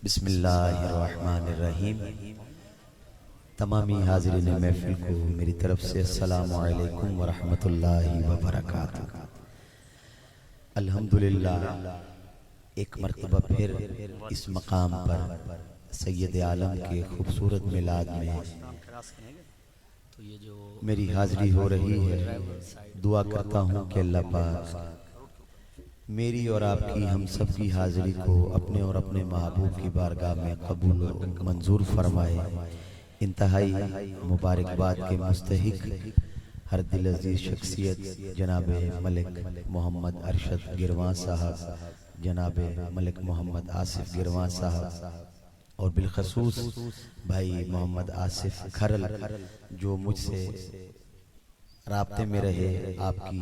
بسم اللہ الرحمن الرحیم۔ تمامی حاضرین محفل کو میری طرف سے السلام علیکم ورحمۃ اللہ وبرکاتہ۔ الحمدللہ ایک مرتبہ پھر اس مقام پر سید عالم کے خوبصورت میلاد میں میری حاضری ہو رہی ہے۔ دعا کرتا ہوں کہ اللہ پاک میری اور آپ کی ہم سب کی حاضری کو اپنے اور اپنے محبوب کی بارگاہ میں قبول و منظور فرمائے۔ انتہائی مبارکباد کے مستحق ہر دل عزیز شخصیت جناب ملک محمد ارشد گروان صاحب، جناب ملک محمد آصف گروان صاحب، اور بالخصوص بھائی محمد آصف کھرل جو مجھ سے رابطے میں رہے، آپ کی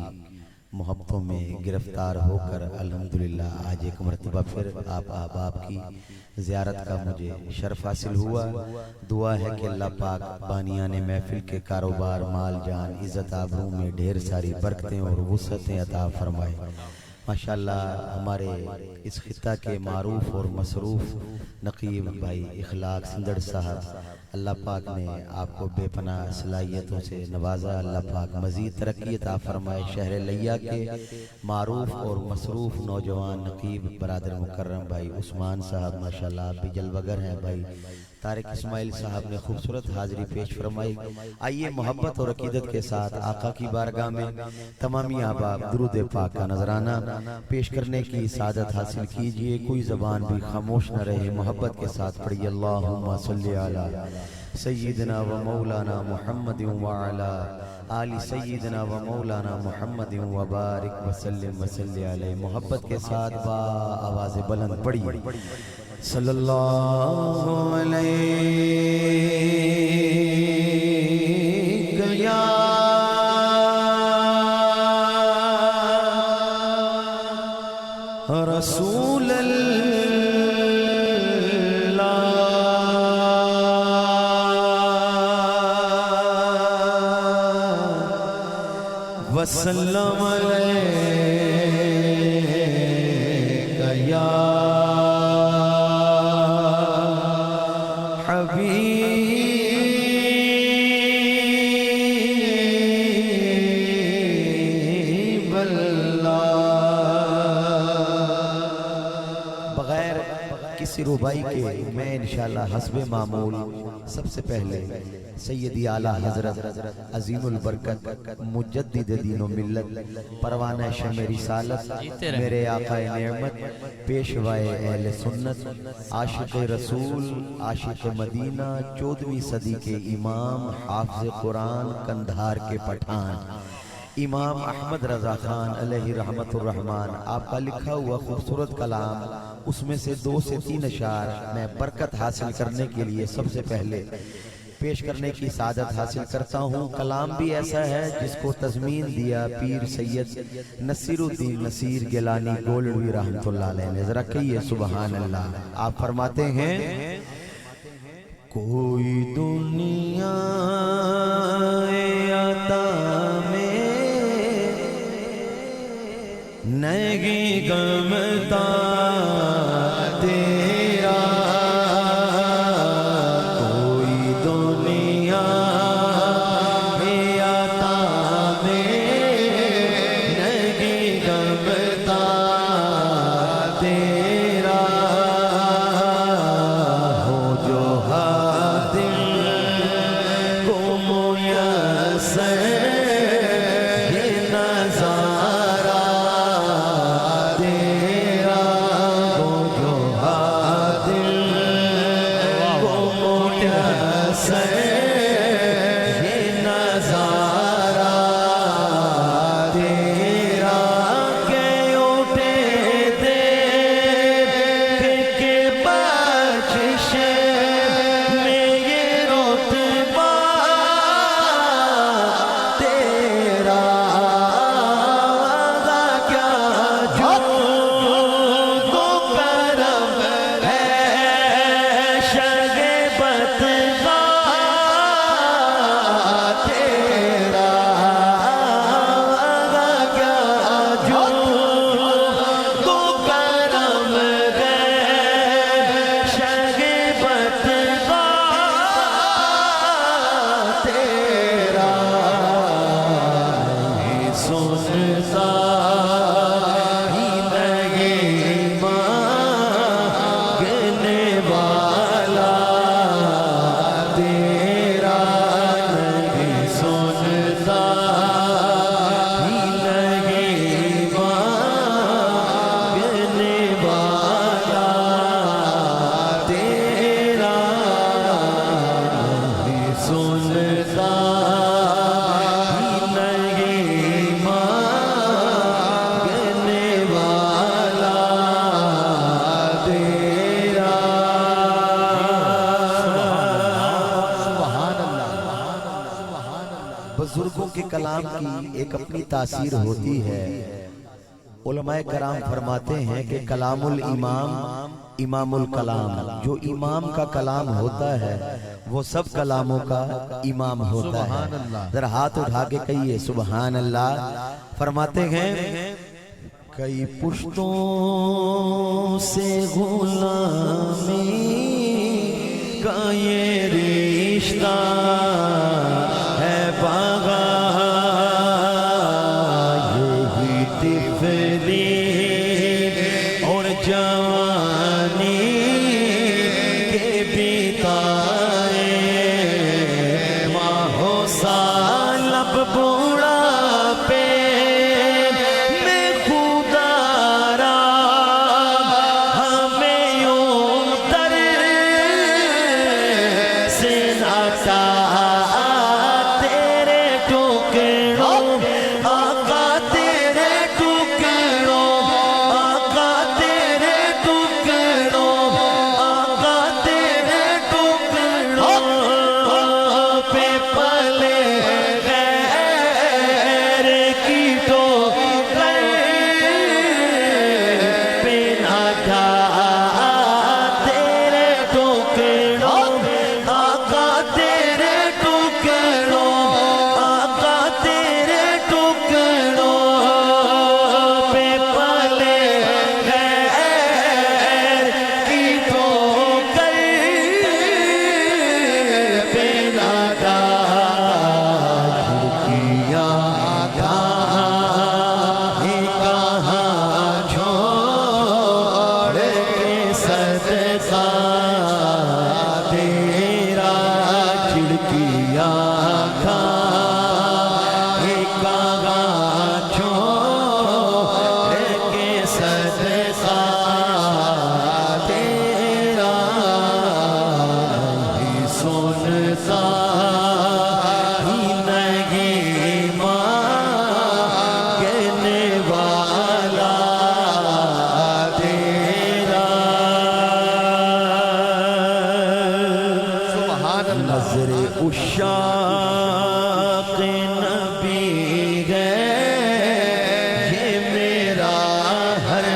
محبتوں میں گرفتار ہو کر الحمدللہ آج ایک مرتبہ پھر آپ احباب کی زیارت کا مجھے شرف حاصل ہوا۔ دعا ہے کہ اللہ پاک بانیان محفل کے کاروبار، مال جان، عزت آبرو میں ڈھیر ساری برکتیں اور وسعتیں عطا فرمائے۔ ماشاءاللہ ہمارے اس خطہ کے معروف اور مصروف نقیب بھائی اخلاق سندڑ صاحب، اللہ پاک نے آپ کو بے پناہ صلاحیتوں سے نوازا۔ اللہ پاک مزید ترقی عطا فرمائے۔ شہر لیا کے معروف اور مصروف نوجوان نقیب برادر مکرم بھائی عثمان صاحب، ماشاءاللہ آپ بھی جلوگر ہیں۔ بھائی طارق اسماعیل صاحب نے خوبصورت حاضری پیش فرمائی۔ آئیے محبت اور عقیدت کے ساتھ آقا کی بارگاہ میں تمامی احباب درود پاک کا نذرانہ پیش کرنے کی سعادت حاصل کیجئے۔ کوئی زبان بھی خاموش نہ رہے، محبت کے ساتھ پڑھیے اللہم صلی علی سیدنا و مولانا محمد وعلا آل سیدنا و مولانا محمد وبارک وسلم وسلی علیہ۔ محبت کے ساتھ با آواز بلند پڑھیے صلی اللہ علیہ یا رسول اللہ وسلم علیہ یا ربائی کے میں انشاءاللہ حسب معمول سب سے پہلے سیدی اعلیٰ حضرت عظیم البرکت مجدد دین و ملت پروانہ شمع رسالت میرے آقا نعمت پیشوائے اہل سنت عاشق رسول عاشق مدینہ 14ویں صدی کے امام حافظ قرآن کندھار کے پٹھان امام احمد رضا خان علیہ رحمت الرحمن، آپ کا لکھا ہوا خوبصورت کلام، اس میں سے 2 سے 3 اشعار میں برکت حاصل کرنے کے لیے سب سے پہلے پیش کرنے کی سعادت حاصل کرتا ہوں۔ کلام بھی ایسا ہے جس کو تضمین دیا پیر سید نصیر الدین نصیر گیلانی گولڑوی رحمت اللہ علیہ۔ ذرا کہیے سبحان اللہ۔ آپ فرماتے ہیں کوئی دنیا عطا میں نہیں گمتا تیرا، کوئی دنیا عطا میں نہیں گمتا تیرا، ہو جو حاضر کو میسر یہ نظارہ تیرا، ہو جو حاضر کو میسر یہ نظارہ تیرا، کہ اٹھے دیکھ کے بخشش میں یہ رتبہ تیرا، کیا جود و کرم ہے شگے بدگاہ کلام کی ایک اپنی تاثیر ہوتی ہے۔ علماء کرام فرماتے ہیں کہ کلام الامام امام الکلام، جو امام کا کلام ہوتا ہے وہ سب کلاموں کا امام ہوتا ہے۔ ذرا ہاتھ اٹھا کے کہیے سبحان اللہ۔ فرماتے ہیں کئی پشتوں سے غلامی کا یہ رشتہ ہے باغا، یہی طفلی اور جوانی کے بیتائے ماہ و سال اب بوڑھاپے میں خدا را ہمیں یوں در سے ناٹا تیرے ٹکڑوں آقا تیرے ٹکڑوں آقا تیرے ٹکڑوں آقا تیرے ٹکڑوں پہ پلے غیر کی ٹوکر پہ ناٹا تیرے ٹکڑوں آقا تیرے ٹکڑوں آقا تیرے ٹکڑوں پہ پلے غیر کی ٹوکر پہ ناٹا کھڑکیاں کہاں چھوڑ کے صدقہ تیرا، کھڑکیاں کہاں چھوڑ کے صدقہ تیرا، نہیں سنتا ہی نہیں مانگنے والا تیرا۔ نظر عشاق نبی ہے یہ میرا ہر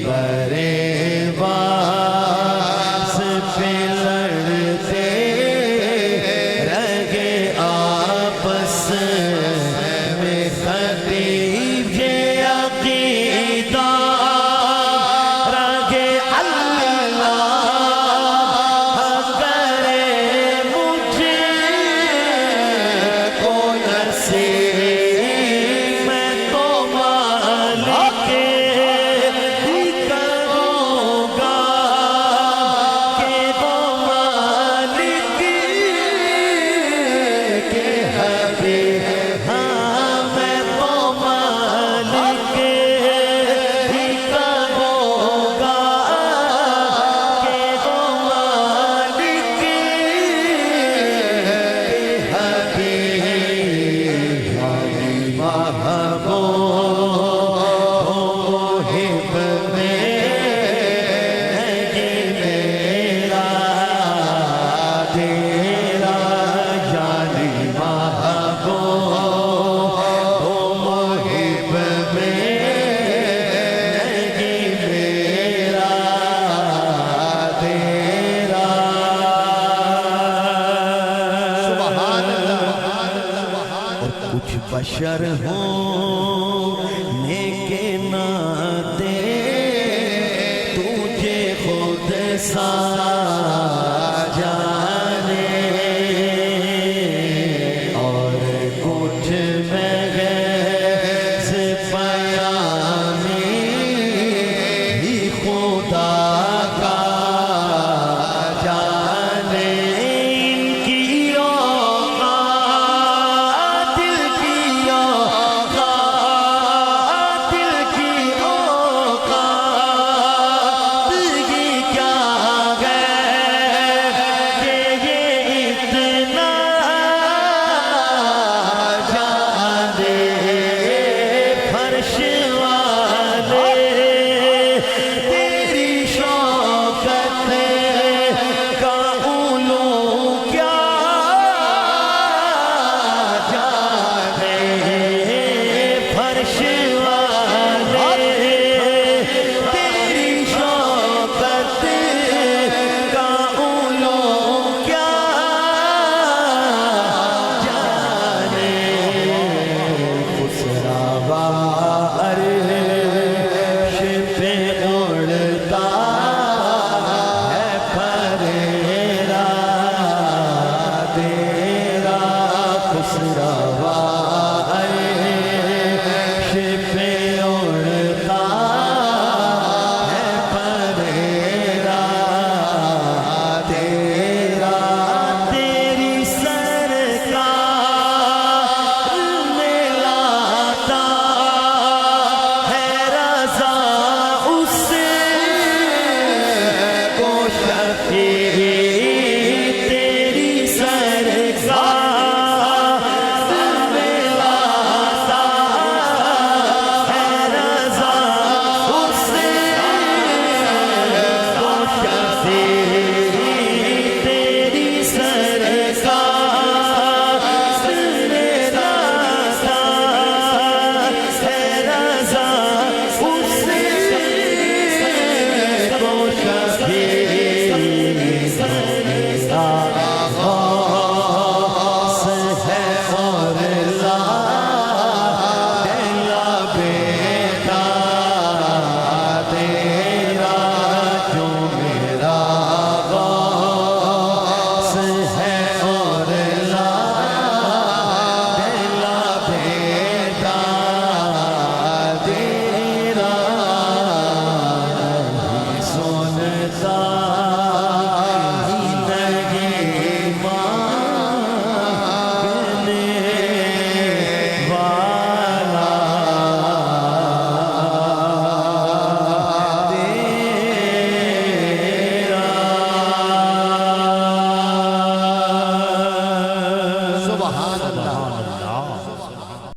برے باس پہ لڑتے رہے آپس میں، خطیب یہ عقیدہ رہے اللہ کرے مجھے کو نصیب، میں تو مالک ہی کروں گا کہ وہ مالک کے حبیب، ہاں میں تو مالک ہی کروں گا کہ وہ مالک کے حبیب، محبوب محب میں نہیں میرا تیرا، یعنی محبوب محب میں نہیں میرا تیرا۔ اور کچھ بشر ہوں نیک ناتے تجھے خود سا